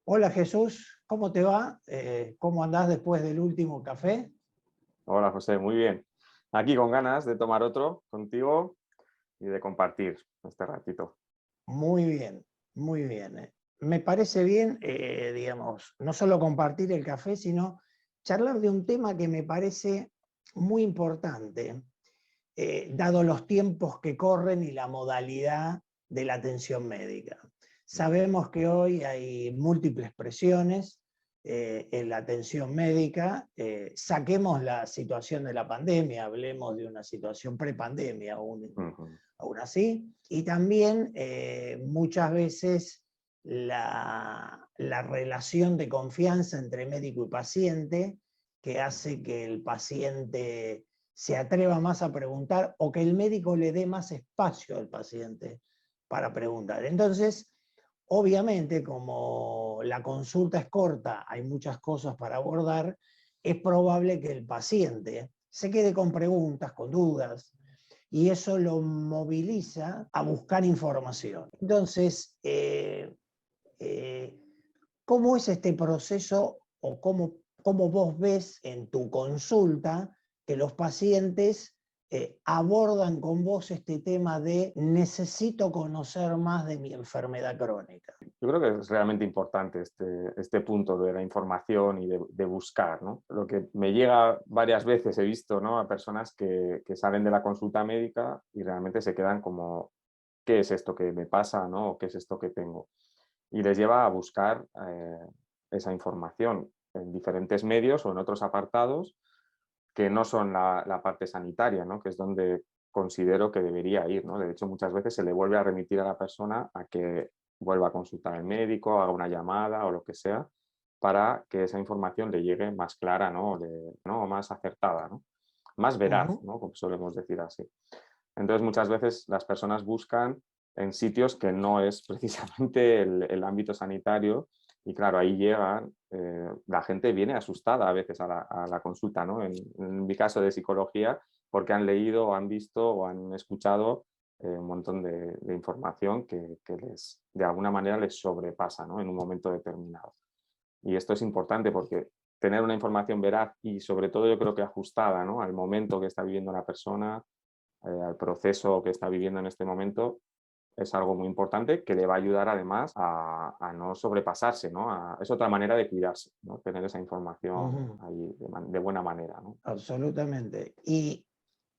Hola Jesús, ¿cómo te va? ¿Cómo andás después del último café? Hola José, muy bien. Aquí con ganas de tomar otro contigo y de compartir este ratito. Muy bien, muy bien. Me parece bien, digamos, no solo compartir el café, sino charlar de un tema que me parece muy importante, dado los tiempos que corren y la modalidad de la atención médica. Sabemos que hoy hay múltiples presiones en la atención médica. Saquemos la situación de la pandemia, hablemos de una situación prepandemia aún así. Y también muchas veces la relación de confianza entre médico y paciente, que hace que el paciente se atreva más a preguntar o que el médico le dé más espacio al paciente para preguntar. Entonces, obviamente, como la consulta es corta, hay muchas cosas para abordar, es probable que el paciente se quede con preguntas, con dudas, y eso lo moviliza a buscar información. Entonces, ¿cómo es este proceso o cómo vos ves en tu consulta que los pacientes abordan con vos este tema de necesito conocer más de mi enfermedad crónica? Yo creo que es realmente importante este punto de la información y de buscar, ¿no? Lo que me llega varias veces, he visto, ¿no?, a personas que salen de la consulta médica y realmente se quedan como, ¿qué es esto que me pasa, ¿no? ¿Qué es esto que tengo? Y les lleva a buscar esa información en diferentes medios o en otros apartados que no son la parte sanitaria, ¿no?, que es donde considero que debería ir, ¿no? De hecho, muchas veces se le vuelve a remitir a la persona a que vuelva a consultar al médico, haga una llamada o lo que sea, para que esa información le llegue más clara, ¿no? ¿no? O más acertada, ¿no? Más veraz, Ujú. ¿no?, como solemos decir así. Entonces, muchas veces las personas buscan en sitios que no es precisamente el ámbito sanitario y claro, ahí llegan, la gente viene asustada a veces a la consulta, ¿no? En mi caso de psicología, porque han leído o han visto o han escuchado un montón de información que les, de alguna manera les sobrepasa, ¿no?, en un momento determinado. Y esto es importante porque tener una información veraz y sobre todo yo creo que ajustada, ¿no?, al momento que está viviendo la persona, al proceso que está viviendo en este momento, es algo muy importante que le va a ayudar además a no sobrepasarse, ¿no? Es otra manera de cuidarse, ¿no?, tener esa información Ujú. ahí de buena manera, ¿no? Absolutamente. Y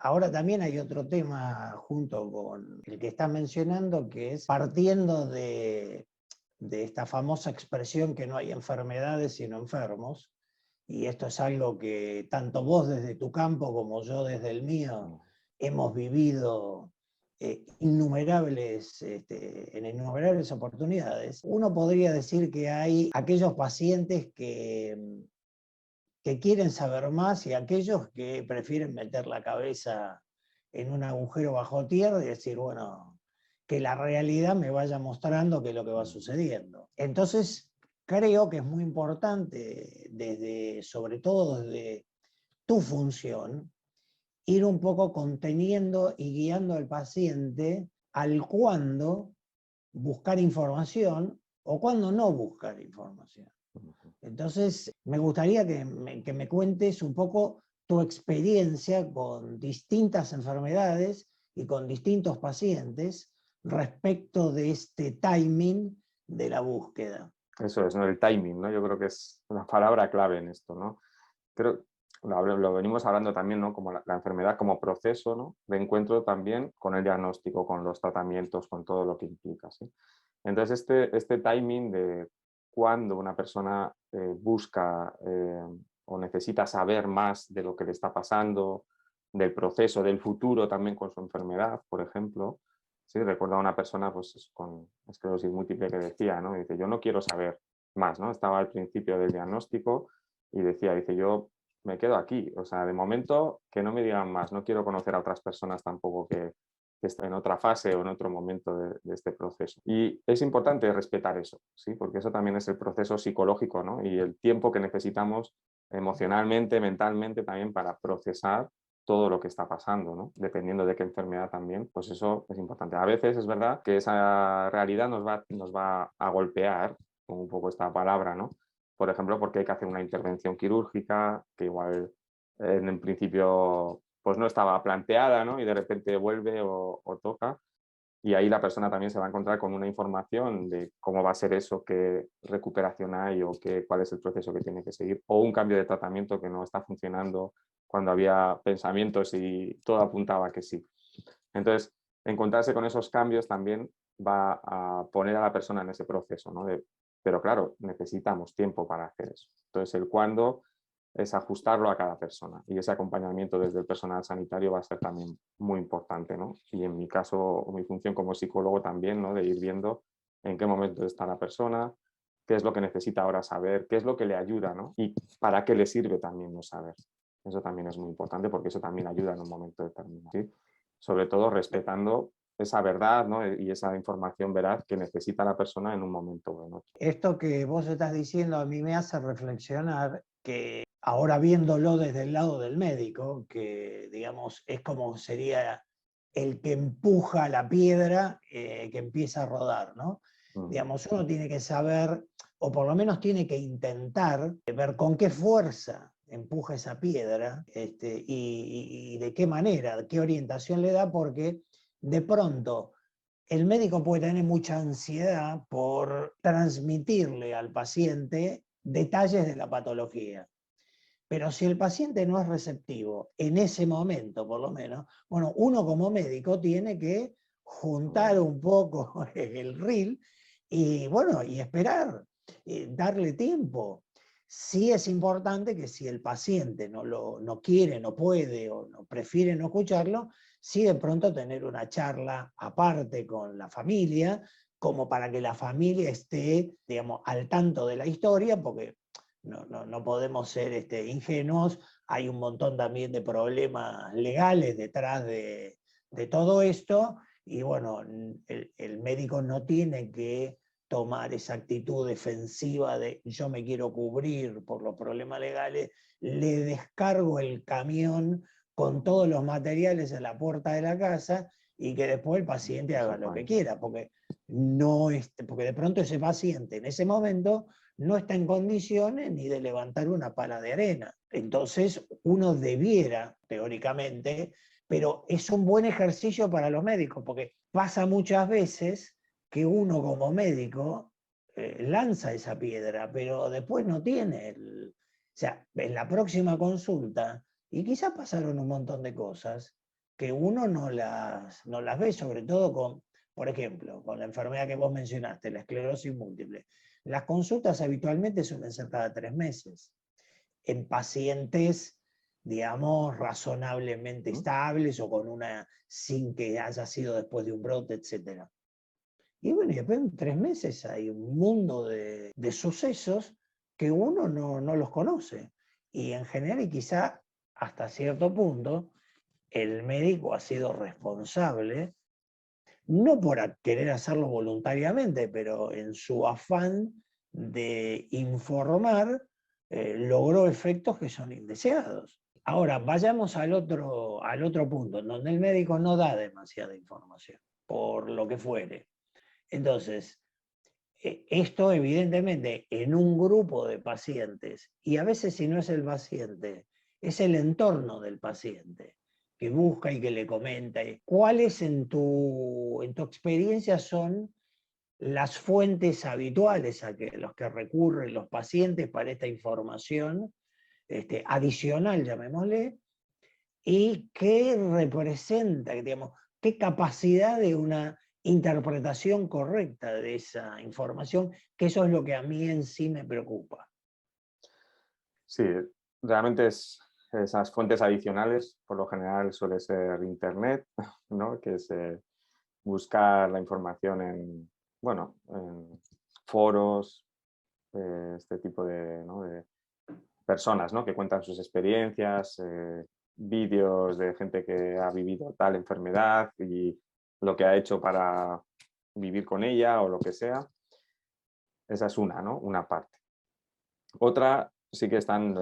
ahora también hay otro tema junto con el que estás mencionando, que es partiendo de esta famosa expresión que no hay enfermedades sino enfermos, y esto es algo que tanto vos desde tu campo como yo desde el mío Mm. hemos vivido en innumerables oportunidades. Uno podría decir que hay aquellos pacientes que quieren saber más y aquellos que prefieren meter la cabeza en un agujero bajo tierra y decir, bueno, que la realidad me vaya mostrando qué es lo que va Mm. sucediendo. Entonces, creo que es muy importante, sobre todo desde tu función, ir un poco conteniendo y guiando al paciente al cuándo buscar información o cuándo no buscar información. Ujú. Entonces, me gustaría que me cuentes un poco tu experiencia con distintas enfermedades y con distintos pacientes respecto de este timing de la búsqueda. Eso es, ¿no? El timing, ¿no? Yo creo que es una palabra clave en esto, ¿no? Creo, lo venimos hablando también, ¿no?, como la enfermedad como proceso, ¿no?, de encuentro también con el diagnóstico, con los tratamientos, con todo lo que implica, ¿sí? Entonces, este timing de cuando una persona busca o necesita saber más de lo que le está pasando, del proceso, del futuro también con su enfermedad, por ejemplo. Sí, recuerdo a una persona pues, con esclerosis múltiple que decía, ¿no? Dice, yo no quiero saber más, ¿no? Estaba al principio del diagnóstico y decía, dice, yo me quedo aquí. O sea, de momento que no me digan más, no quiero conocer a otras personas tampoco que estén en otra fase o en otro momento de este proceso. Y es importante respetar eso, ¿sí? Porque eso también es el proceso psicológico, ¿no?, y el tiempo que necesitamos emocionalmente, mentalmente también para procesar todo lo que está pasando, ¿no? Dependiendo de qué enfermedad también, pues eso es importante. A veces es verdad que esa realidad nos va a golpear, con un poco esta palabra, ¿no? Por ejemplo, porque hay que hacer una intervención quirúrgica que igual en el principio pues no estaba planteada, ¿no? Y de repente vuelve o toca. Y ahí la persona también se va a encontrar con una información de cómo va a ser eso, qué recuperación hay o cuál es el proceso que tiene que seguir, o un cambio de tratamiento que no está funcionando cuando había pensamientos y todo apuntaba que sí. Entonces, encontrarse con esos cambios también va a poner a la persona en ese proceso, ¿no? Pero claro, necesitamos tiempo para hacer eso. Entonces, el cuándo es ajustarlo a cada persona y ese acompañamiento desde el personal sanitario va a ser también muy importante, ¿no? Y en mi caso, mi función como psicólogo también, ¿no? De ir viendo en qué momento está la persona, qué es lo que necesita ahora saber, qué es lo que le ayuda, ¿no? Y para qué le sirve también no saber. Eso también es muy importante porque eso también ayuda en un momento determinado, ¿sí? Sobre todo respetando esa verdad, ¿no? Y esa información veraz que necesita la persona en un momento o en otro. Esto que vos estás diciendo a mí me hace reflexionar que ahora viéndolo desde el lado del médico, que digamos es como sería el que empuja la piedra que empieza a rodar, ¿no? Digamos, uno tiene que saber, o por lo menos tiene que intentar ver con qué fuerza empuja esa piedra y de qué manera, qué orientación le da, porque de pronto el médico puede tener mucha ansiedad por transmitirle al paciente detalles de la patología. Pero si el paciente no es receptivo, en ese momento por lo menos, bueno, uno como médico tiene que juntar un poco el reel y, bueno, y esperar, darle tiempo. Sí es importante que si el paciente no quiere, no puede o no prefiere no escucharlo, sí de pronto tener una charla aparte con la familia, como para que la familia esté, digamos, al tanto de la historia, porque no podemos ser ingenuos, hay un montón también de problemas legales detrás de todo esto, y bueno, el médico no tiene que tomar esa actitud defensiva de yo me quiero cubrir por los problemas legales, le descargo el camión con todos los materiales en la puerta de la casa y que después el paciente haga lo que quiera, porque, porque de pronto ese paciente en ese momento no está en condiciones ni de levantar una pala de arena. Entonces uno debiera, teóricamente, pero es un buen ejercicio para los médicos, porque pasa muchas veces que uno como médico lanza esa piedra, pero después no tiene o sea, en la próxima consulta, y quizás pasaron un montón de cosas que uno no las ve, sobre todo con, por ejemplo, con la enfermedad que vos mencionaste, la esclerosis múltiple. Las consultas habitualmente suelen ser cada 3 meses en pacientes, digamos, razonablemente estables o con sin que haya sido después de un brote, etc. Y bueno, y después en 3 meses hay un mundo de sucesos que uno no los conoce. Y en general, y quizá hasta cierto punto, el médico ha sido responsable no por querer hacerlo voluntariamente, pero en su afán de informar, logró efectos que son indeseados. Ahora, vayamos al otro punto, en donde el médico no da demasiada información, por lo que fuere. Entonces, esto evidentemente en un grupo de pacientes, y a veces si no es el paciente, es el entorno del paciente que busca y que le comenta. ¿Cuáles en tu experiencia son las fuentes habituales a los que recurren los pacientes para esta información adicional, llamémosle, y qué representa, digamos, qué capacidad de una interpretación correcta de esa información, que eso es lo que a mí en sí me preocupa? Sí, realmente esas fuentes adicionales, por lo general suele ser Internet, ¿no? Que es buscar la información bueno, en foros, este tipo ¿no? de personas, ¿no? Que cuentan sus experiencias, vídeos de gente que ha vivido tal enfermedad y lo que ha hecho para vivir con ella o lo que sea. Esa es una, ¿no? Una parte. Otra sí que están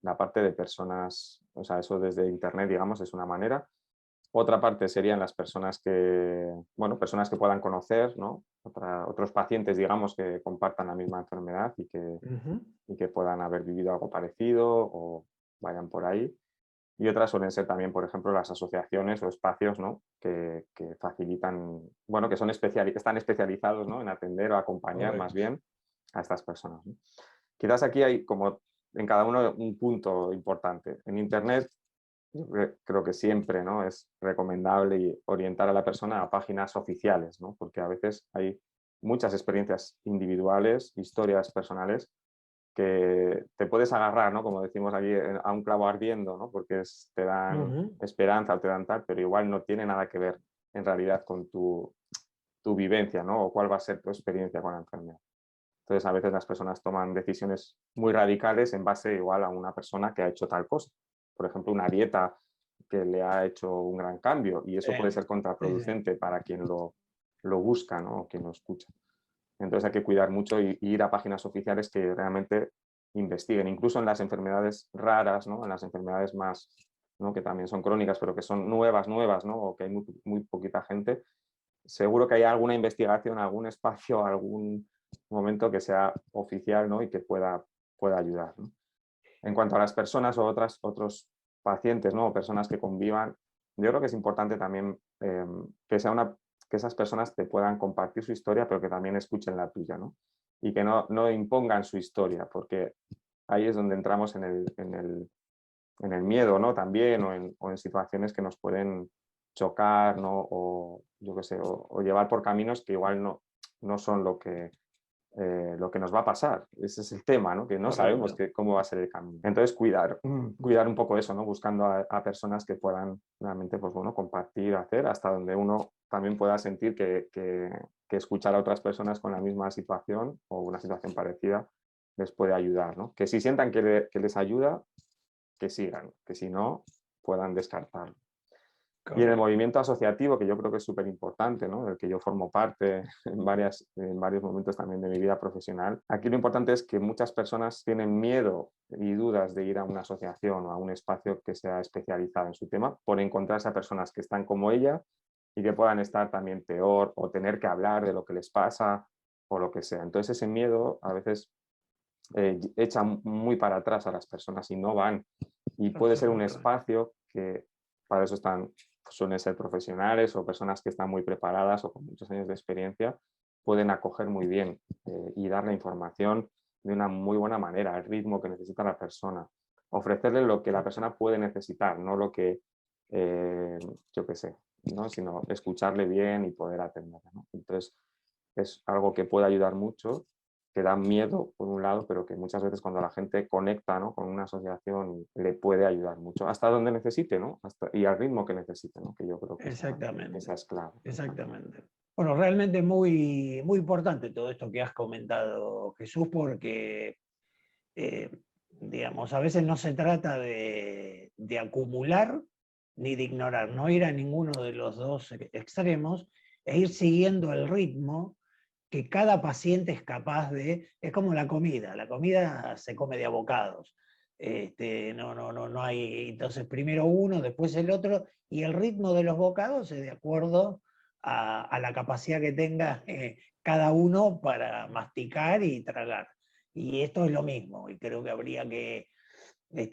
la parte de personas O sea, eso desde internet, digamos, es una manera. Otra parte serían las personas que, bueno, personas que puedan conocer, ¿no? Otros pacientes, digamos, que compartan la misma enfermedad Ujú. y que puedan haber vivido algo parecido o vayan por ahí. Y otras suelen ser también, por ejemplo, las asociaciones o espacios, ¿no? que facilitan, bueno, que están especializados, ¿no? en atender o acompañar más Correcto. bien a estas personas, ¿no? Quizás aquí hay como en cada uno un punto importante. En Internet yo creo que siempre, ¿no? es recomendable orientar a la persona a páginas oficiales, ¿no? porque a veces hay muchas experiencias individuales, historias personales que te puedes agarrar, ¿no? Como decimos aquí, a un clavo ardiendo, ¿no? Porque te dan Ujú. esperanza o te dan tal, pero igual no tiene nada que ver en realidad con tu vivencia, ¿no? O cuál va a ser tu experiencia con la enfermedad. Entonces, a veces las personas toman decisiones muy radicales en base igual a una persona que ha hecho tal cosa. Por ejemplo, una dieta que le ha hecho un gran cambio y eso puede ser Sí, sí. contraproducente para quien lo busca, ¿no? O quien lo escucha. Entonces hay que cuidar mucho y ir a páginas oficiales que realmente investiguen, incluso en las enfermedades raras, ¿no? En las enfermedades más, ¿no? que también son crónicas, pero que son nuevas, ¿no? o que hay muy poquita gente. Seguro que hay alguna investigación, algún espacio, algún momento que sea oficial, ¿no? y que pueda ayudar, ¿no? En cuanto a las personas o otros pacientes, ¿no? o personas que convivan, yo creo que es importante también que esas personas te puedan compartir su historia, pero que también escuchen la tuya, ¿no? Y que no impongan su historia, porque ahí es donde entramos en el miedo, ¿no? También, o en situaciones que nos pueden chocar, ¿no? O yo qué sé, o llevar por caminos que igual no son lo que nos va a pasar. Ese es el tema, ¿no? Que no sabemos Correcto. cómo va a ser el camino. Entonces, cuidar un poco eso, ¿no? Buscando a personas que puedan realmente, pues bueno, compartir, hacer, hasta donde uno también pueda sentir que escuchar a otras personas con la misma situación o una situación parecida les puede ayudar, ¿no? Que si sientan que les ayuda, que sigan, que si no, puedan descartarlo. Y en el Correcto. movimiento asociativo, que yo creo que es súper importante, ¿no? del que yo formo parte en varios momentos también de mi vida profesional, aquí lo importante es que muchas personas tienen miedo y dudas de ir a una asociación o a un espacio que sea especializado en su tema por encontrarse a personas que están como ella y que puedan estar también peor o tener que hablar de lo que les pasa o lo que sea. Entonces ese miedo a veces echa muy para atrás a las personas y no van. Y puede ser un Absolutamente. espacio que para eso suelen ser profesionales o personas que están muy preparadas o con muchos años de experiencia, pueden acoger muy bien y dar la información de una muy buena manera, al ritmo que necesita la persona. Ofrecerle lo que la persona puede necesitar, no lo que, eh, yo qué sé, ¿no? sino escucharle bien y poder atenderle, ¿no? Entonces, es algo que puede ayudar mucho, que da miedo por un lado, pero que muchas veces cuando la gente conecta, ¿no? con una asociación le puede ayudar mucho, hasta donde necesite, ¿no? Y al ritmo que necesite, ¿no? que yo creo que esa Exactamente. es clave. Exactamente. Bueno, realmente muy, muy importante todo esto que has comentado, Jesús, porque eh, digamos, a veces no se trata de acumular ni de ignorar, no ir a ninguno de los dos extremos e ir siguiendo el ritmo que cada paciente es capaz de, es como la comida se come de a bocados. No hay, entonces primero uno, después el otro, y el ritmo de los bocados es de acuerdo a la capacidad que tenga cada uno para masticar y tragar. Y esto es lo mismo, y creo que habría que,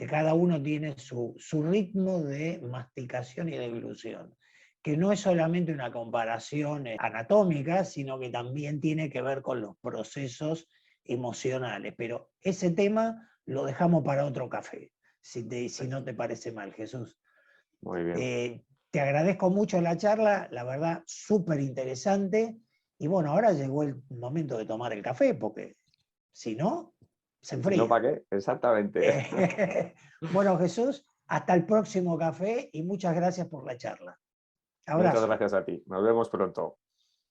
cada uno tiene su ritmo de masticación y deglución, que no es solamente una comparación anatómica, sino que también tiene que ver con los procesos emocionales. Pero ese tema lo dejamos para otro café, si no te parece mal, Jesús. Muy bien. Te agradezco mucho la charla, la verdad, súper interesante. Y bueno, ahora llegó el momento de tomar el café, porque si no, se Si no, enfría. ¿para qué? Exactamente. Bueno, Jesús, hasta el próximo café y muchas gracias por la charla. Muchas Abrazo. gracias a ti. Nos vemos pronto.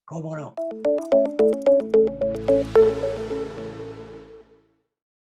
¿Cómo no?